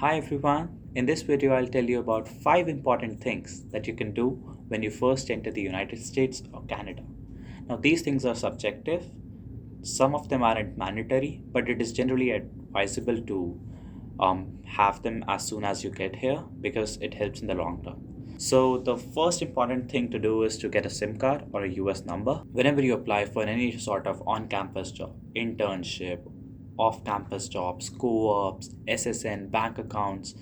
Hi everyone, in this video I'll tell you about 5 important things that you can do when you first enter the United States or Canada. Now these things are subjective, some of them aren't mandatory, but it is generally advisable to have them as soon as you get here because it helps in the long term. So the first important thing to do is to get a SIM card or a US number. Whenever you apply for any sort of on-campus job, internship, off-campus jobs, co-ops, SSN, bank accounts,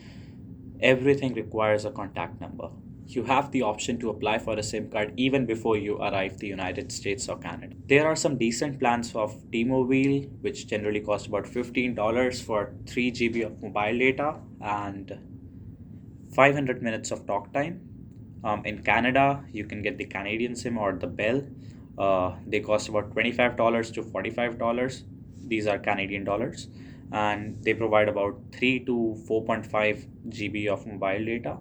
everything requires a contact number. You have the option to apply for a SIM card even before you arrive the United States or Canada. There are some decent plans of T-Mobile, which generally cost about $15 for 3 GB of mobile data and 500 minutes of talk time. In Canada, you can get the Canadian SIM or the Bell. They cost about $25 to $45. These are Canadian dollars, and they provide about 3 to 4.5 GB of mobile data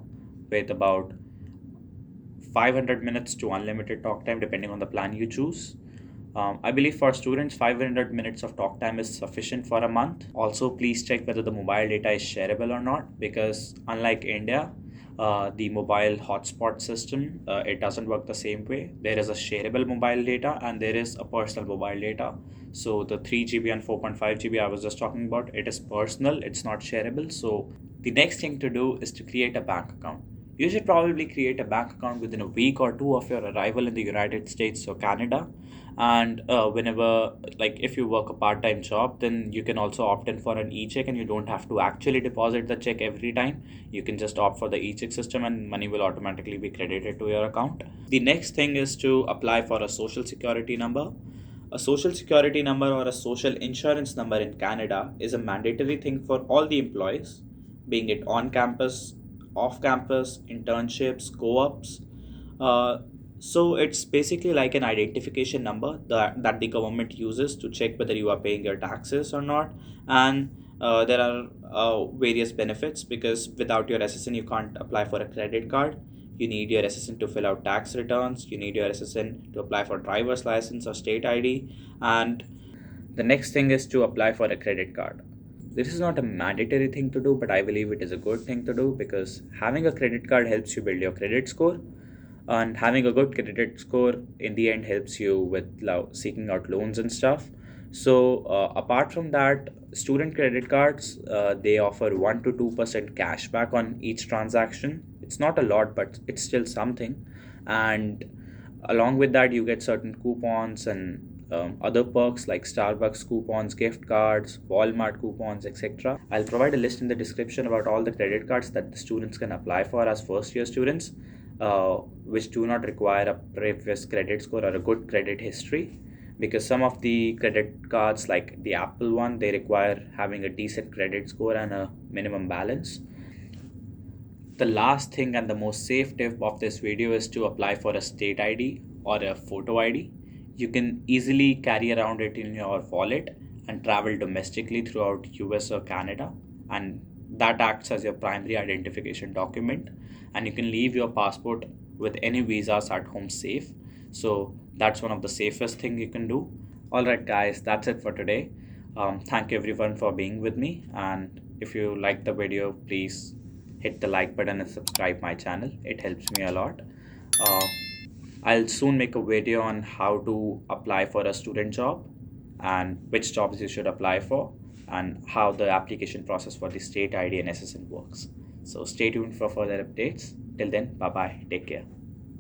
with about 500 minutes to unlimited talk time depending on the plan you choose. I believe for students 500 minutes of talk time is sufficient for a month. Also, please check whether the mobile data is shareable or not, because unlike India, the mobile hotspot system, it doesn't work the same way. There is a shareable mobile data and there is a personal mobile data. So the 3 GB and 4.5 GB I was just talking about, it is personal, it's not shareable. So the next thing to do is to create a bank account. You should probably create a bank account within a week or two of your arrival in the United States or Canada. And whenever, like if you work a part-time job, then you can also opt in for an e-check and you don't have to actually deposit the check every time. You can just opt for the e-check system and money will automatically be credited to your account. The next thing is to apply for a social security number. A social security number or a social insurance number in Canada is a mandatory thing for all the employees, being it on campus, off campus, internships, co-ops. So it's basically like an identification number that the government uses to check whether you are paying your taxes or not. And there are various benefits, because without your SSN you can't apply for a credit card. You need your SSN to fill out tax returns. You need your SSN to apply for driver's license or state ID. And the next thing is to apply for a credit card. This is not a mandatory thing to do, but I believe it is a good thing to do because having a credit card helps you build your credit score. And having a good credit score in the end helps you with seeking out loans and stuff. So apart from that, student credit cards, they offer 1 to 2% cashback on each transaction. It's not a lot, but it's still something. And along with that, you get certain coupons and other perks like Starbucks coupons, gift cards, Walmart coupons, etc. I'll provide a list in the description about all the credit cards that the students can apply for as first year students, which do not require a previous credit score or a good credit history, because some of the credit cards like the Apple one, they require having a decent credit score and a minimum balance. The last thing and the most safe tip of this video is to apply for a state ID or a photo ID. You can easily carry around it in your wallet and travel domestically throughout US or Canada, and that acts as your primary identification document, and you can leave your passport with any visas at home safe. So that's one of the safest thing you can do. All right guys, that's it for today. Thank you everyone for being with me, and if you like the video, please hit the like button and subscribe my channel. It helps me a lot. I'll soon make a video on how to apply for a student job and which jobs you should apply for and how the application process for the state ID and SSN works. So stay tuned for further updates. Till then, bye bye, take care.